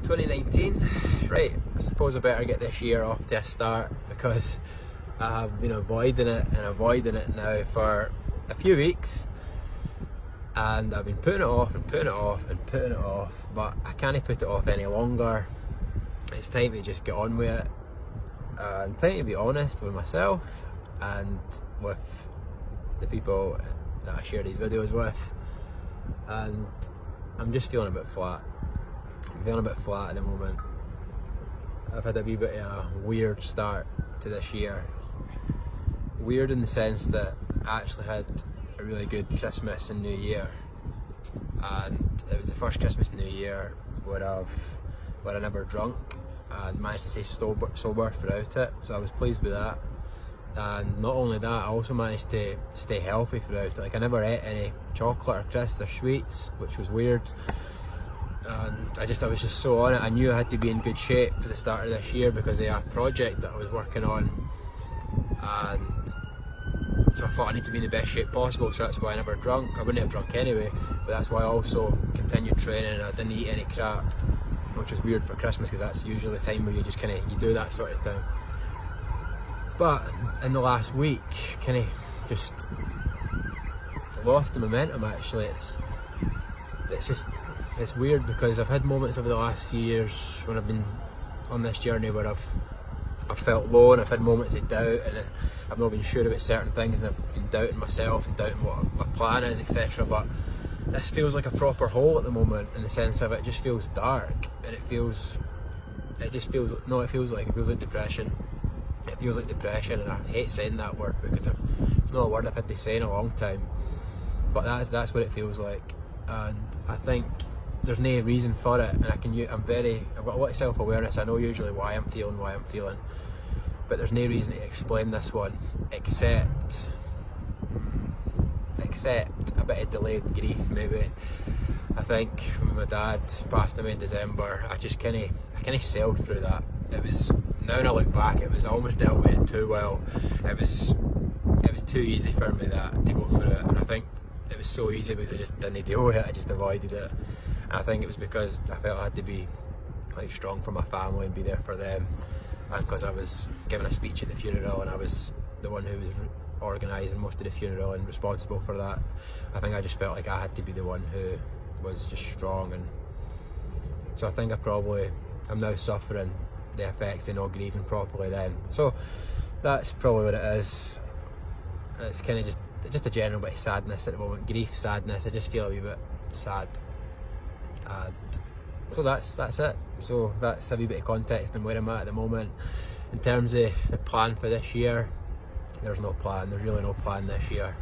2019, right, I suppose I better get this year off to a start because I have been avoiding it now for a few weeks, and I've been putting it off and putting it off and putting it off, but I can't put it off any longer. It's time to just get on with it, and time to be honest with myself and with the people that I share these videos with. And I'm just feeling a bit flat. I'm feeling a bit flat at the moment. I've had a wee bit of a weird start to this year. Weird in the sense that I actually had a really good Christmas and New Year, and it was the first Christmas and New Year where I never drunk and managed to stay sober throughout it, so I was pleased with that. And not only that, I also managed to stay healthy throughout it. Like, I never ate any chocolate or crisps or sweets, which was weird. And I was just so on it. I knew I had to be in good shape for the start of this year because of a project that I was working on, and so I thought I need to be in the best shape possible, so that's why I never drunk. I wouldn't have drunk anyway, but that's why I also continued training, and I didn't eat any crap, which was weird for Christmas because that's usually the time where you just you do that sort of thing. But in the last week, just lost the momentum. Actually, it's weird because I've had moments over the last few years when I've been on this journey where I've felt low, and I've had moments of doubt, and I've not been sure about certain things, and I've been doubting myself and doubting what my plan is, etc. But this feels like a proper hole at the moment, in the sense of it just feels dark, and it feels like depression. It feels like depression, and I hate saying that word because it's not a word I've had to say in a long time, but that's what it feels like. And I think there's no reason for it, and I've got a lot of self-awareness. I know usually why I'm feeling, but there's no reason to explain this one except a bit of delayed grief, maybe. I think when my dad passed away in December, I kind of sailed through that. Now when I look back, I almost dealt with it too well. It was too easy for me to go through it, and I think it was so easy because I just didn't deal with it. I just avoided it, and I think it was because I felt I had to be strong for my family and be there for them, and because I was giving a speech at the funeral and I was the one who was organising most of the funeral and responsible for that. I think I just felt like I had to be the one who was just strong, and so I think I'm now suffering the effects of not grieving properly then. So that's probably what it is. It's kind of just a general bit of sadness at the moment. Grief, sadness. I just feel a wee bit sad, and so that's it. So that's a wee bit of context and where I'm at the moment. In terms of the plan for this year, there's no plan. There's really no plan this year.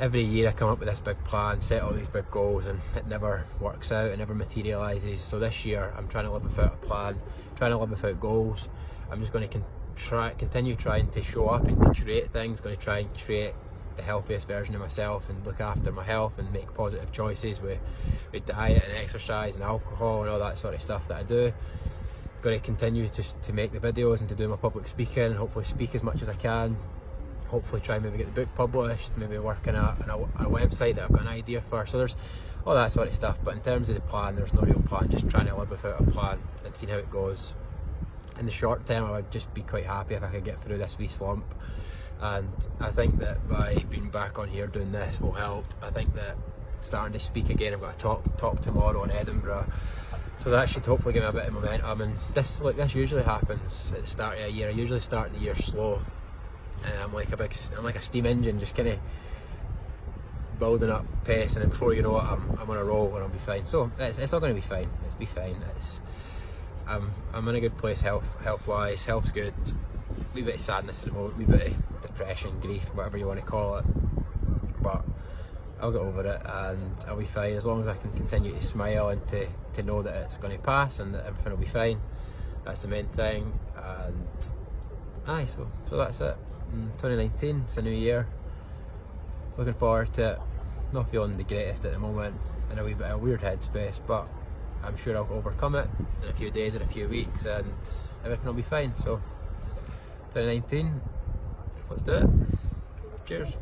Every year I come up with this big plan, set all these big goals, and it never works out, it never materialises. So this year I'm trying to live without a plan, trying to live without goals. I'm just going to continue trying to show up and to create things, going to try and create the healthiest version of myself and look after my health and make positive choices with diet and exercise and alcohol and all that sort of stuff that I do. I'm going to continue to make the videos and to do my public speaking, and hopefully speak as much as I can. Hopefully try and maybe get the book published, maybe working on a website that I've got an idea for. So there's all that sort of stuff, but in terms of the plan, there's no real plan, just trying to live without a plan and seeing how it goes. In the short term, I would just be quite happy if I could get through this wee slump, and I think that by being back on here doing this will help. I think that starting to speak again, I've got a talk tomorrow in Edinburgh, so that should hopefully give me a bit of momentum. And this usually happens at the start of a year. I usually start the year slow, and I'm like a steam engine, just kind of building up pace, and then before you know it, I'm on a roll and I'll be fine. So it's all going to be fine. It's be fine. I'm in a good place health wise. Health's good. A wee bit of sadness at the moment, a wee bit of depression, grief, whatever you want to call it. But I'll get over it and I'll be fine as long as I can continue to smile and to know that it's going to pass and that everything will be fine. That's the main thing. And so that's it. 2019, it's a new year. Looking forward to it. Not feeling the greatest at the moment, in a wee bit of a weird headspace, but I'm sure I'll overcome it in a few days, in a few weeks, and everything will be fine. So 2019, let's do it. Cheers.